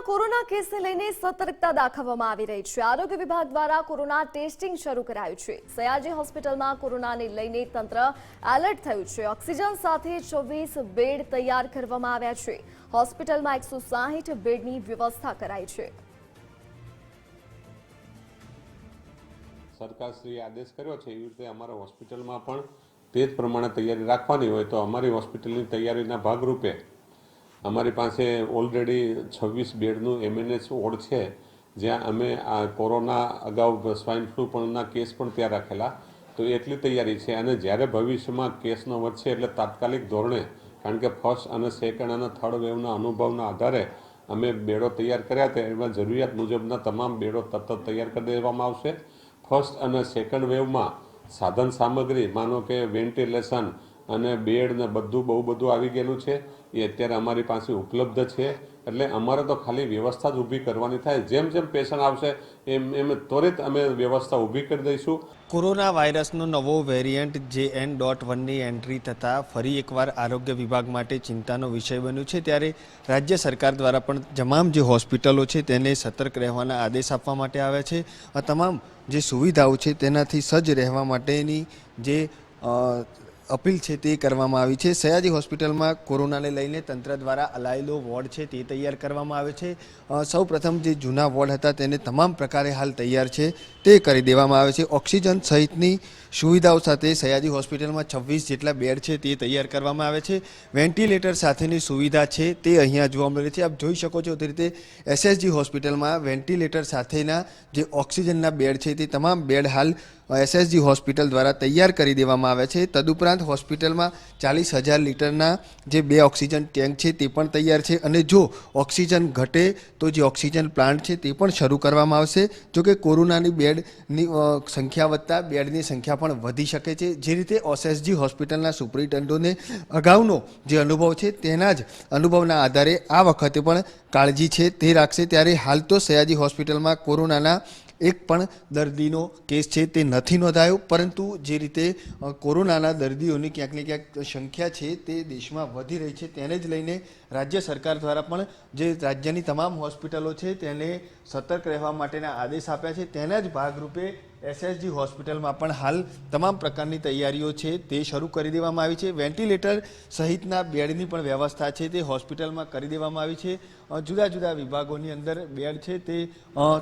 Corona કેસને લઈને સતર્કતા દાખવવામાં આવી રહી છે। આરોગ્ય વિભાગ દ્વારા કોરોના ટેસ્ટિંગ શરૂ કરાયું છે। સયાજી હોસ્પિટલમાં કોરોનાને લઈને તંત્ર એલર્ટ થયું છે। ઓક્સિજન સાથે 24 બેડ તૈયાર કરવામાં આવ્યા છે। હોસ્પિટલમાં 160 બેડની વ્યવસ્થા કરાઈ છે। સરકારશ્રીએ આદેશ કર્યો છે એ રીતે અમારા હોસ્પિટલમાં પણ તે જ પ્રમાણે તૈયારી રાખવાની હોય તો અમારી હોસ્પિટલની તૈયારીના ભાગરૂપે અમારી પાસે ઓલરેડી 26 બેડનું એમએનએસ વોર્ડ છે, જ્યાં અમે આ કોરોના અગાઉ સ્વાઇન ફ્લૂ પણના કેસ પણ ત્યાં રાખેલા, તો એટલી તૈયારી છે। અને જ્યારે ભવિષ્યમાં કેસ ન વધશે એટલે તાત્કાલિક ધોરણે, કારણ કે ફર્સ્ટ અને સેકન્ડ અને થર્ડ વેવના અનુભવના આધારે અમે બેડો તૈયાર કર્યા હતા, એમાં જરૂરિયાત મુજબના તમામ બેડો તરત તૈયાર કરી દેવામાં આવશે। ફર્સ્ટ અને સેકન્ડ વેવમાં સાધન સામગ્રી, માનો કે વેન્ટિલેશન અને બેડ ને બહુ બધું આવી ગયેલું છે, એ અત્યારે અમારી પાસે ઉપલબ્ધ છે। એટલે અમારે તો ખાલી વ્યવસ્થા જ ઊભી કરવાની થાય, જેમ જેમ પેશન્ટ આવશે એમ ત્વરિત અમે વ્યવસ્થા ઊભી કરી દઈશું। કોરોના વાયરસનો નવો વેરિયન્ટ JN.1ની એન્ટ્રી થતાં ફરી એકવાર આરોગ્ય વિભાગ માટે ચિંતાનો વિષય બન્યું છે। ત્યારે રાજ્ય સરકાર દ્વારા પણ તમામ જે હોસ્પિટલો છે તેને સતર્ક રહેવાના આદેશ આપવા માટે આવ્યા છે। આ તમામ જે સુવિધાઓ છે તેનાથી સજ્જ રહેવા માટેની જે અપીલ છે તે કરવામાં આવી છે। સયાજી હોસ્પિટલમાં કોરોનાને લઈને તંત્ર દ્વારા અલાયેલો વોર્ડ છે તે તૈયાર કરવામાં આવે છે। સૌ પ્રથમ જે જૂના વોર્ડ હતા તેને તમામ પ્રકારે હાલ તૈયાર છે તે કરી દેવામાં આવે છે। ઓક્સિજન સહિતની સુવિધાઓ સાથે સયાજી હોસ્પિટલમાં 26 જેટલા બેડ છે તે તૈયાર કરવામાં આવે છે। વેન્ટિલેટર સાથેની સુવિધા છે તે અહીંયા જોવા મળે છે। આપ જોઈ શકો છો તે રીતે SSG હોસ્પિટલમાં વેન્ટિલેટર સાથેના જે ઓક્સિજનના બેડ છે તે તમામ બેડ હાલ SSG હોસ્પિટલ દ્વારા તૈયાર કરી દેવામાં આવ્યા છે। તદુપરાંત હોસ્પિટલમાં 40,000 લીટરના જે 2 ઓક્સિજન ટેન્ક છે તે પણ તૈયાર છે અને જો ઓક્સિજન ઘટે તો જે ઓક્સિજન પ્લાન્ટ છે તે પણ શરૂ કરવામાં આવશે। જો કે કોરોનાની બેડની સંખ્યા વધતા બેડની સંખ્યા પણ વધી શકે છે। જે રીતે SSG હોસ્પિટલના સુપ્રિન્ટેન્ડન્ટોને અગાઉનો જે અનુભવ છે તેના જ અનુભવના આધારે આ વખતે પણ કાળજી છે તે રાખશે। ત્યારે હાલ તો સયાજી હોસ્પિટલમાં કોરોનાના એક પણ દર્દીનો કેસ છે તે નથી નોંધાયો, પરંતુ જે રીતે કોરોનાના દર્દીઓની ક્યાંક ને ક્યાંક સંખ્યા છે તે દેશમાં વધી રહી છે, તેને જ લઈને રાજ્ય સરકાર દ્વારા પણ જે રાજ્યની તમામ હોસ્પિટલો છે તેને સતર્ક રહેવા માટેના આદેશ આપ્યા છે। તેના જ ભાગરૂપે SSG હોસ્પિટલમાં પણ હાલ તમામ પ્રકારની તૈયારીઓ છે તે શરૂ કરી દેવામાં આવી છે। વેન્ટિલેટર સહિતના બેડની પણ વ્યવસ્થા છે તે હોસ્પિટલમાં કરી દેવામાં આવી છે। જુદા જુદા વિભાગોની અંદર બેડ છે તે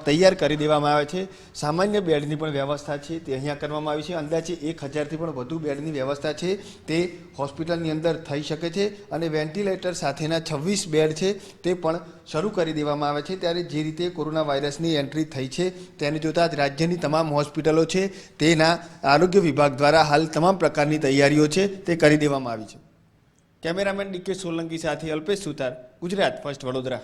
તૈયાર કરી દેવામાં આવે છે। સામાન્ય બેડની પણ વ્યવસ્થા છે તે અહીંયા કરવામાં આવી છે। અંદાજે 1000થી પણ વધુ બેડની વ્યવસ્થા છે તે હોસ્પિટલની અંદર થઈ શકે છે અને વેન્ટિલેટર સાથેના 26 બેડ છે તે પણ શરૂ કરી દેવામાં આવે છે। ત્યારે જે રીતે કોરોના વાયરસની એન્ટ્રી થઈ છે તેને જોતાં જ રાજ્યની તમામ હોસ્પિટલો છે તેના આરોગ્ય વિભાગ દ્વારા હાલ તમામ પ્રકારની તૈયારીઓ છે તે કરી દેવામાં આવી છે। કેમેરામેન DK સોલંકી સાથે અલ્પેશ સુતાર, ગુજરાત ફર્સ્ટ, વડોદરા।